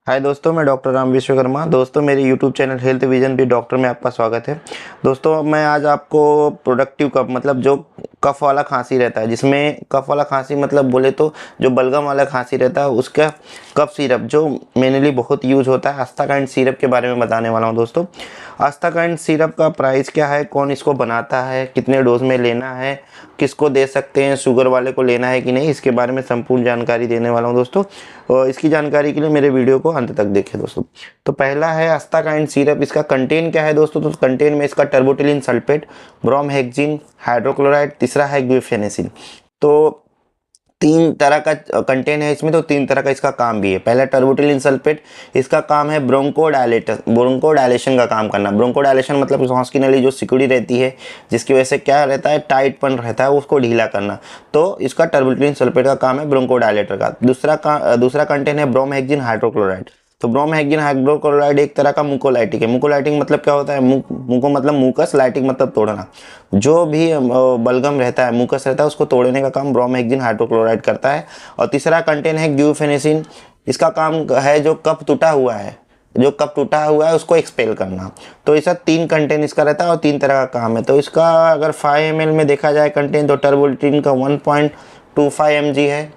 हाय दोस्तों, मैं डॉक्टर राम विश्वकर्मा। दोस्तों, मेरे यूट्यूब चैनल हेल्थ विजन भी डॉक्टर में आपका स्वागत है। दोस्तों, मैं आज आपको प्रोडक्टिव कफ मतलब जो कफ वाला खांसी रहता है, जिसमें कफ वाला खांसी मतलब बोले तो जो बलगम वाला खांसी रहता है, उसका कफ सिरप जो मेनली बहुत यूज होता है, आस्थाकाइंड सिरप के बारे में बताने वाला हूँ। दोस्तों, आस्थाकाइंड सिरप का प्राइस क्या है, कौन इसको बनाता है, कितने डोज में लेना है, किसको दे सकते हैं, शुगर वाले को लेना है कि नहीं, इसके बारे में संपूर्ण जानकारी देने वाला हूँ दोस्तों। और इसकी जानकारी के लिए मेरे वीडियो को अंत तक देखें दोस्तों। तो पहला है आस्थाकाइंड सिरप। इसका कंटेन क्या है दोस्तों? तो कंटेन में इसका टर्बोटिलिन सल्फेट, ब्रोमहेक्जिन, हाइड्रोक्लोराइड, तीसरा है गुइफेनेसिन। तो तीन तरह का कंटेन है इसमें, तो तीन तरह का इसका काम भी है। पहला टर्बोटिलिन सल्फेट, इसका काम है ब्रोंकोडायलेशन का काम करना। ब्रोंकोडायलेशन मतलब सांस की नली जो सिकुड़ी रहती है, जिसकी वजह से क्या रहता है, टाइटपन रहता है, उसको ढीला करना। तो इसका टर्बोटिलिन सल्फेट का काम है ब्रोंकोडायलेटर का। दूसरा कंटेन है ब्रोमहेक्जिन हाइड्रोक्लोराइड। तो ब्रोमहेक्जिन हाइड्रोक्लोराइड एक तरह का मुकोलाइटिक है। मुकोलाइटिक मतलब क्या होता है? मुको मतलब मुकस, लाइटिक मतलब तोड़ना। जो भी बलगम रहता है, मुकस रहता है, उसको तोड़ने का काम ब्रोमहेक्जिन हाइड्रोक्लोराइड करता है। और तीसरा कंटेन है ग्यूफेनेसिन। इसका काम है जो कफ टूटा हुआ है उसको एक्सपेल करना। तो ऐसा तीन कंटेन इसका रहता है और तीन तरह का काम है। तो इसका अगर 5 ml में देखा जाए कंटेन, तो टर्बोटिलिन का 1.25 mg है।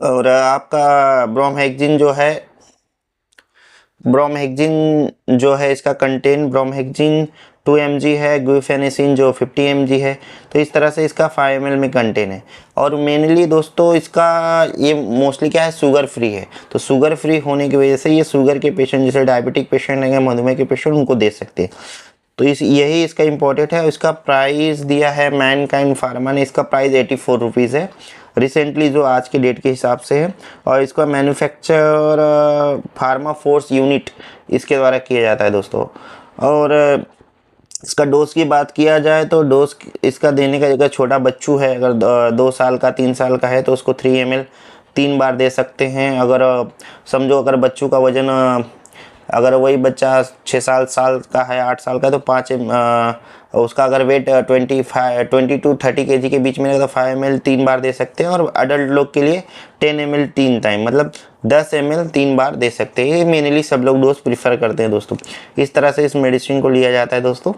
और आपका ब्रोमहेक्जिन जो है इसका कंटेन, ब्रोमहेक्जिन 2 mg है, गुइफेनेसिन जो 50 mg है। तो इस तरह से इसका 5 ml में कंटेन है। और मेनली दोस्तों इसका ये मोस्टली क्या है, शुगर फ्री है। तो शुगर फ्री होने की वजह से ये शुगर के पेशेंट, जैसे डायबिटिक पेशेंट है, मधुमेह के पेशेंट, उनको दे सकते हैं। तो यही इसका इम्पोर्टेंट है। इसका प्राइस दिया है मैनकाइंड फार्मा ने, इसका प्राइस 84 रुपीज़ है रिसेंटली, जो आज के डेट के हिसाब से है। और इसका मैन्युफैक्चर फार्मा फोर्स यूनिट इसके द्वारा किया जाता है दोस्तों। और इसका डोज की बात किया जाए तो डोज इसका देने का, अगर छोटा बच्चू है, अगर 2 साल का 3 साल का है, तो उसको 3 ml 3 बार दे सकते हैं। अगर समझो अगर बच्चू का वजन, अगर वही बच्चा 6 साल का है, 8 साल का है, तो 5 उसका अगर वेट 20 to 30 kg के बीच में है, तो 5 ml 3 बार दे सकते हैं। और अडल्ट लोग के लिए 10 ml 3 टाइम, मतलब 10 ml 3 बार दे सकते हैं। ये मेनली सब लोग डोज प्रीफर करते हैं दोस्तों। इस तरह से इस मेडिसिन को लिया जाता है दोस्तों।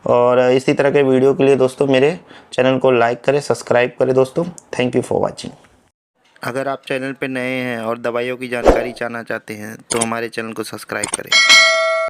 और इसी तरह के वीडियो के लिए दोस्तों मेरे चैनल को लाइक करें, सब्सक्राइब करें दोस्तों। Thank you for watching. अगर आप चैनल पर नए हैं और दवाइयों की जानकारी जानना चाहते हैं, तो हमारे चैनल को सब्सक्राइब करें।